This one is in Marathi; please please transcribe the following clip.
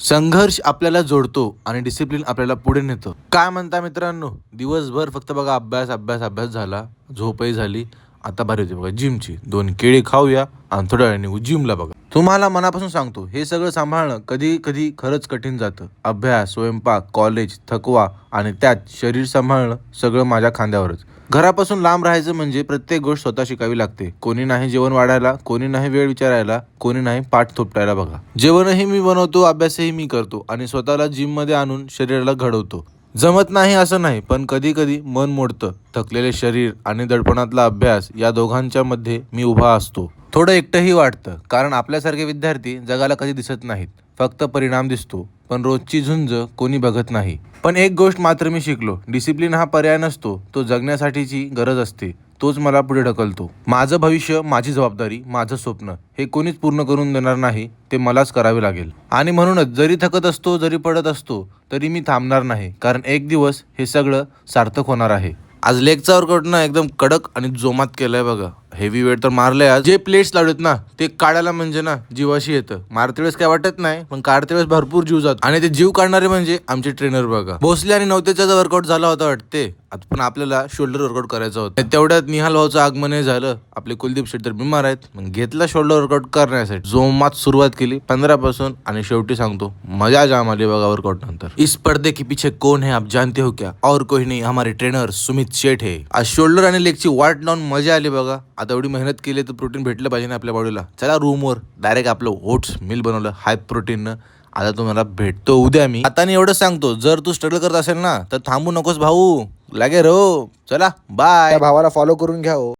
संघर्ष आपल्याला जोडतो आणि डिसिप्लिन आपल्याला पुढे नेतो. काय म्हणता मित्रांनो, दिवसभर फक्त बघा अभ्यास अभ्यास अभ्यास झाला, झोपही झाली. आता भारी होती बघा जिमची. 2 केळी खाऊया आणि थोड्या वेळाने निघू जिमला. बघा तुम्हाला मनापासून सांगतो, हे सगळं सांभाळणं कधी कधी खरंच कठीण जातं. अभ्यास, स्वयंपाक, कॉलेज, थकवा आणि त्यात शरीर सांभाळणं सगळं माझ्या खांद्यावरच. घरापासून लांब राहायचं म्हणजे प्रत्येक गोष्ट स्वतः शिकावी लागते. कोणी नाही जेवण वाढायला, कोणी नाही वेळ विचारायला, कोणी नाही पाठ थोपटायला. बघा जेवणही मी बनवतो, अभ्यासही मी करतो आणि स्वतःला जिम मध्ये आणून शरीराला घडवतो. जमत नाही असं नाही, पण कधी कधी मन मोडतं. थकलेले शरीर आणि दडपणातला अभ्यास या दोघांच्या मध्ये मी उभा असतो. थोडं एकटंही वाटतं, कारण आपल्यासारखे विद्यार्थी जगाला कधी दिसत नाहीत. फक्त परिणाम दिसतो, पण रोजची झुंज कोणी बघत नाही. पण एक गोष्ट मात्र मी शिकलो, डिसिप्लिन हा पर्याय नसतो, तो जगण्यासाठीची गरज असते. तोच मला पुढे ढकलतो. माझं भविष्य, माझी जबाबदारी, माझं स्वप्न हे कोणीच पूर्ण करून देणार नाही, ते मलाच करावे लागेल. आणि म्हणूनच जरी थकत असतो, जरी पडत असतो, तरी मी थांबणार नाही, कारण एक दिवस हे सगळं सार्थक होणार आहे. आज लेगचा वर्कआउट ना एकदम कडक आणि जोमात केलंय बघा. हेवी वेट तर मारलंय. आज जे प्लेट्स लावलेत ना, ते काढायला म्हणजे ना जीवाशी येतं. मारते वेळेस काय वाटत नाही, पण काढते वेळेस भरपूर जीव जातो. आणि ते जीव काढणारे म्हणजे आमचे ट्रेनर बघा. भोसले आणि नवतेचा वर्कआउट झाला होता वाटते, आता पण आपल्याला शोल्डर वर्कआउट करायचं होतं. तेवढ्यात निहाल भाऊचं आगमनही झालं. आपले कुलदीप शेट्टी तर बिमार आहेत, मग घेतला शोल्डर वर्कआउट करण्यासाठी. जोमात सुरुवात केली 15 पासून आणि शेवटी सांगतो मजा जाम आली बघा वर्कआउट नंतर. इस पर्दे के पीछे कौन है आप जानते हो क्या? और कोई नहीं, हमारे ट्रेनर सुमित शेठ है. आज शोल्डर आणि लेगची वाट लावून मजा आली बघा. आता एवढी मेहनत केली तर प्रोटीन भेटलं पाहिजे ना आपल्या बॉडीला. चला रूमवर डायरेक्ट आपलं ओट्स मिल बनवलं हाय प्रोटीननं. आता तुम्हाला भेटतो उद्या मी. आता एवढं सांगतो, जर तू स्ट्रगल करत असेल ना, तर थांबू नकोस भाऊ, लागे रो. चला बाय. त्या भावाला फॉलो करून घ्या हो.